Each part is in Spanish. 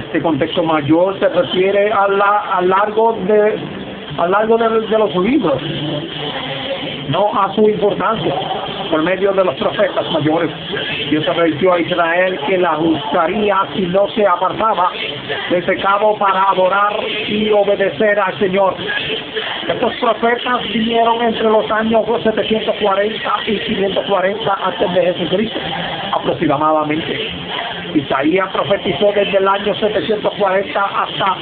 Este contexto mayor se refiere a a largo de los libros, no a su importancia. Por medio de los profetas mayores, Dios advirtió a Israel que la juzgaría si no se apartaba del pecado para adorar y obedecer al Señor. Estos profetas vinieron entre los años 740 y 540 antes de Jesucristo, aproximadamente. Isaías profetizó desde el año 740 hasta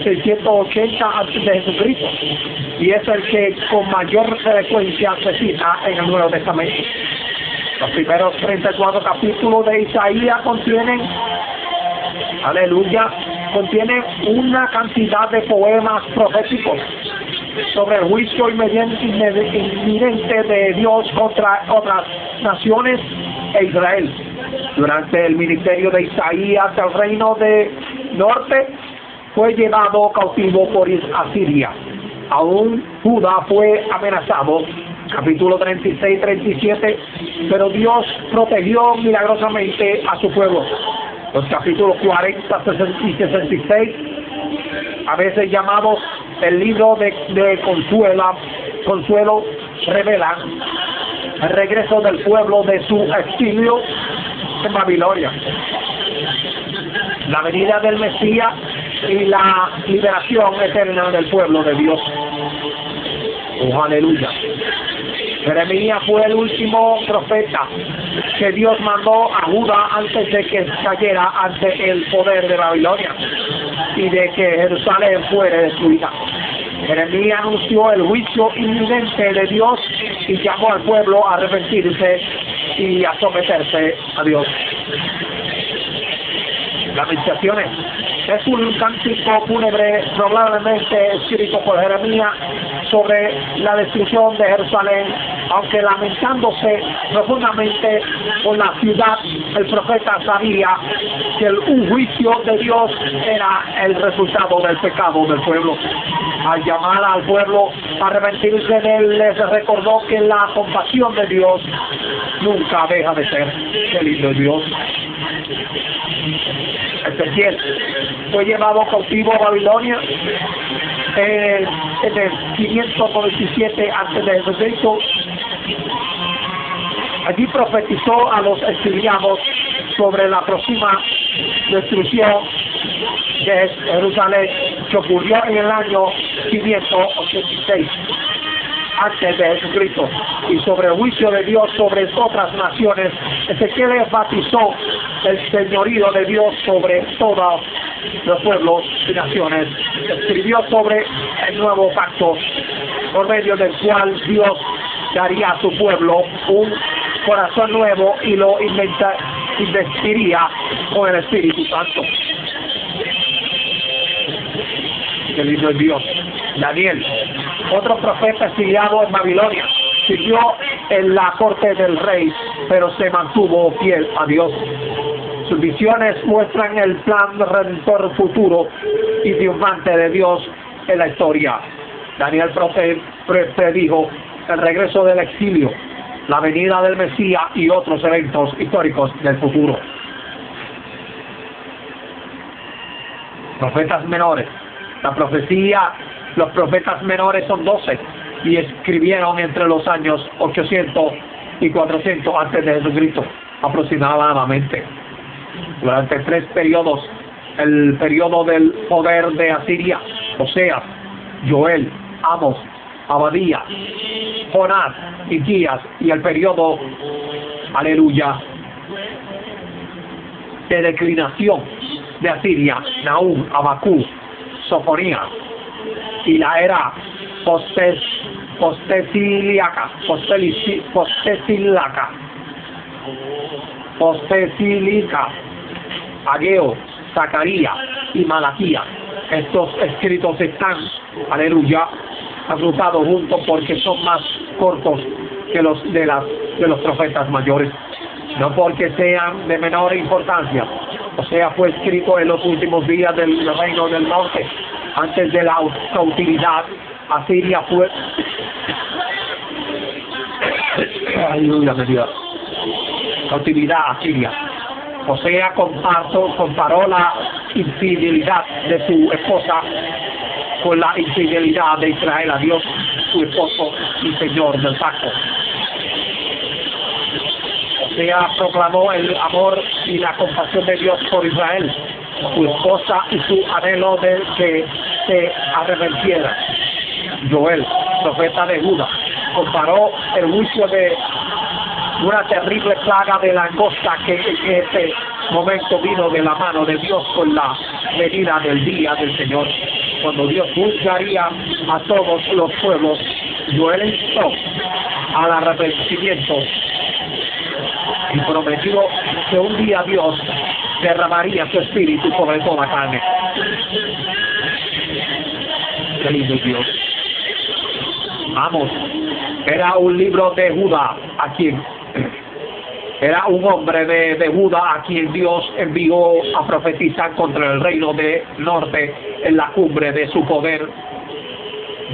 680 antes de Jesucristo, y es el que con mayor frecuencia se cita en el Nuevo Testamento. Los primeros 34 capítulos de Isaías contienen una cantidad de poemas proféticos sobre el juicio inminente de Dios contra otras naciones e Israel. Durante el ministerio de Isaías, el reino del norte fue llevado cautivo por Asiria. Aún Judá fue amenazado, capítulo 36 y 37, pero Dios protegió milagrosamente a su pueblo. Los capítulos 40 y 66, a veces llamados el libro de consuelo, revelan el regreso del pueblo de su exilio en Babilonia, la venida del Mesías y la liberación eterna del pueblo de Dios. Oh, aleluya. Jeremías fue el último profeta que Dios mandó a Judá antes de que cayera ante el poder de Babilonia y de que Jerusalén fuera destruida. Jeremías anunció el juicio inminente de Dios y llamó al pueblo a arrepentirse y a someterse a Dios. Lamentaciones es un cántico fúnebre probablemente escrito por Jeremías sobre la destrucción de Jerusalén. Aunque lamentándose profundamente por la ciudad, el profeta sabía que un juicio de Dios era el resultado del pecado del pueblo. Al llamar al pueblo a arrepentirse de él, les recordó que la compasión de Dios nunca deja de ser. Qué lindo es Dios. Ezequiel fue llevado cautivo a Babilonia en el 597 antes de Jesucristo. Allí profetizó a los exiliados sobre la próxima destrucción de Jerusalén, que ocurrió en el año 586 antes de Jesucristo, y sobre el juicio de Dios sobre otras naciones. Ezequiel enfatizó el señorío de Dios sobre todos los pueblos y naciones. Escribió sobre el nuevo pacto, por medio del cual Dios daría a su pueblo un corazón nuevo y lo investiría con el Espíritu Santo. Qué lindo es Dios. Daniel, otro profeta exiliado en Babilonia, sirvió en la corte del rey, pero se mantuvo fiel a Dios. Sus visiones muestran el plan redentor futuro y triunfante de Dios en la historia. Daniel predijo el regreso del exilio, la venida del Mesías y otros eventos históricos del futuro. Profetas menores. Los profetas menores son 12 y escribieron entre los años 800 y 400 antes de Jesucristo, aproximadamente. Durante 3 periodos, el periodo del poder de Asiria, Oseas, Joel, Amos, Abadías, Jonás, Isaías, y el periodo, aleluya, de declinación de Asiria, Nahum, Abacú, Sofonías, y la era postesílica, Ageo, Zacarías y Malaquías. Estos escritos están, aleluya, agrupados juntos porque son más cortos que los de los profetas mayores, no porque sean de menor importancia. O sea, fue escrito en los últimos días del reino del norte, antes de la cautividad. Asiria fue cautividad asiria Osea comparó la infidelidad de su esposa con la infidelidad de Israel a Dios, su esposo y Señor del pacto. Osea proclamó el amor y la compasión de Dios por Israel, su esposa y su anhelo de que se arrepintiera. Joel, profeta de Judá, comparó el juicio de una terrible plaga de langosta que en ese momento vino de la mano de Dios con la venida del día del Señor, cuando Dios juzgaría a todos los pueblos. Joel instó al arrepentimiento y prometió que un día Dios derramaría su espíritu sobre toda carne. Qué lindo Dios. Vamos, era un libro de Judá, era un hombre de Judá a quien Dios envió a profetizar contra el reino del norte en la cumbre de su poder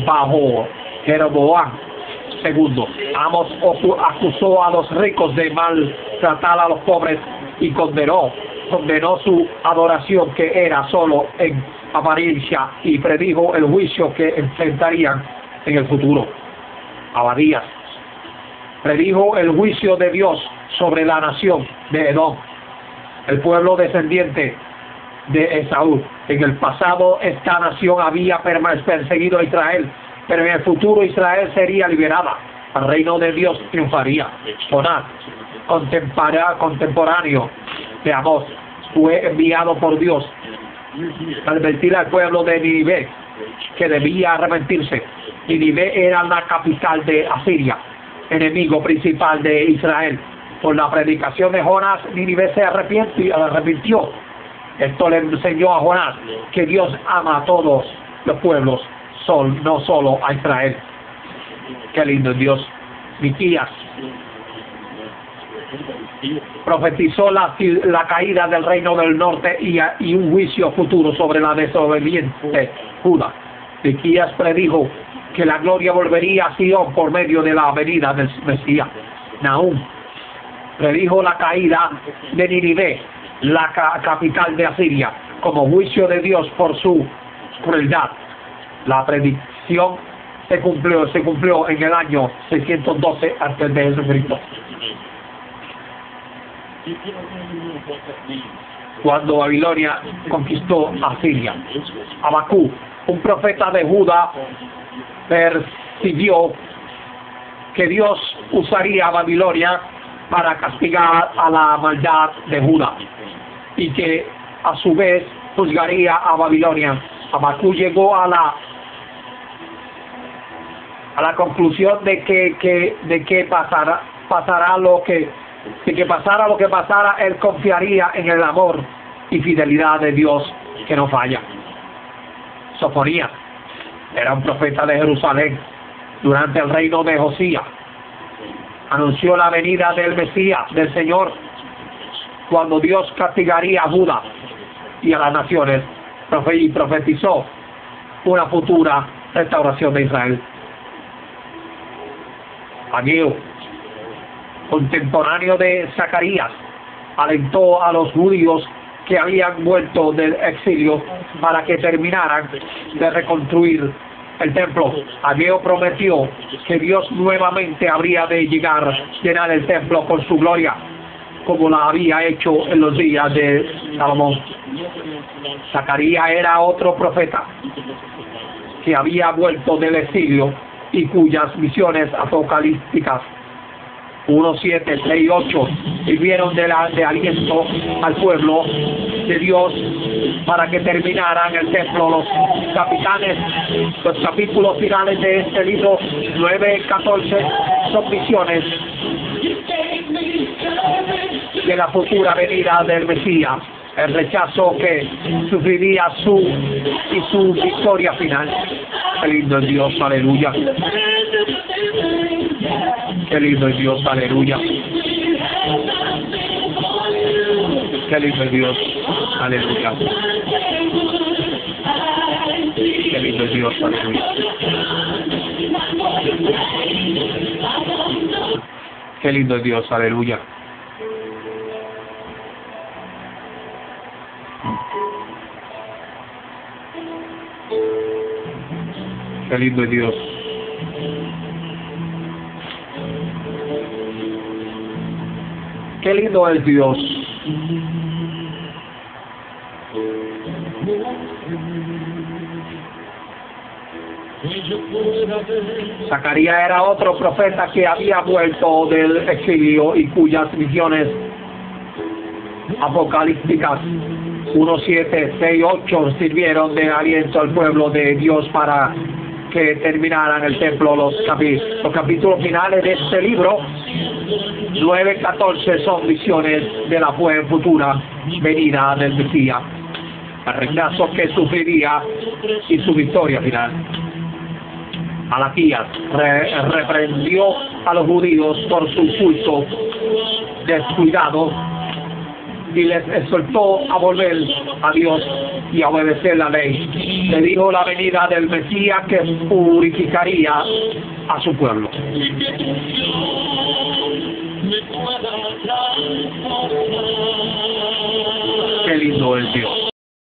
bajo Jeroboam II. Amos acusó a los ricos de maltratar a los pobres y condenó su adoración, que era solo en apariencia, y predijo el juicio que enfrentarían en el futuro. Abadías predijo el juicio de Dios sobre la nación de Edom, el pueblo descendiente de Esaú. En el pasado esta nación había perseguido a Israel, pero en el futuro Israel sería liberada. El reino de Dios triunfaría. Jonás, contemporáneo de Amós, fue enviado por Dios a advertir al pueblo de Nínive que debía arrepentirse. Nínive era la capital de Asiria, enemigo principal de Israel. Por la predicación de Jonás, Nínive se arrepintió. Esto le enseñó a Jonás que Dios ama a todos los pueblos, no solo a Israel. Qué lindo Dios. Miquías profetizó la caída del reino del norte y un juicio futuro sobre la desobediente Judá. Miquías predijo que la gloria volvería a Sion por medio de la venida del Mesías. Nahum predijo la caída de Nínive, la capital de Asiria, como juicio de Dios por su crueldad. La predicción se cumplió en el año 612 antes de Jesucristo, cuando Babilonia conquistó Asiria. Abacú, un profeta de Judá, percibió que Dios usaría a Babilonia para castigar a la maldad de Judá y que a su vez juzgaría a Babilonia. Abacú llegó a la conclusión de que pasara lo que pasara, él confiaría en el amor y fidelidad de Dios que no falla. Sofonías era un profeta de Jerusalén durante el reino de Josías. Anunció la venida del Mesías, del Señor, cuando Dios castigaría a Judá y a las naciones, y profetizó una futura restauración de Israel. Ageo, contemporáneo de Zacarías, alentó a los judíos que habían vuelto del exilio para que terminaran de reconstruir el templo. Ageo prometió que Dios nuevamente habría de llenar el templo con su gloria, como la había hecho en los días de Salomón. Zacarías era otro profeta que había vuelto del exilio y cuyas visiones apocalípticas 1, 7, 6 y 8 sirvieron de aliento al pueblo de Dios para que terminaran el templo. Los capítulos finales de este libro 9 y 14 son visiones de la futura venida del Mesías, el rechazo que sufriría y su victoria final. Qué lindo es Dios, aleluya. Qué lindo es Dios, aleluya. Qué lindo es Dios, aleluya. Qué lindo es Dios, aleluya. Qué lindo es Dios, aleluya. Qué lindo es Dios. Qué lindo es Dios. Zacarías era otro profeta que había vuelto del exilio y cuyas visiones apocalípticas 1, 7, 6, 8 sirvieron de aliento al pueblo de Dios para que terminaran el templo. Los capítulos finales de este libro 9, 14 son visiones de la futura venida del Mesías, el rechazo que sufriría y su victoria final. Malaquías reprendió a los judíos por su culto descuidado y les exhortó a volver a Dios y a obedecer la ley. Le dijo la venida del Mesías que purificaría a su pueblo. Qué lindo es Dios.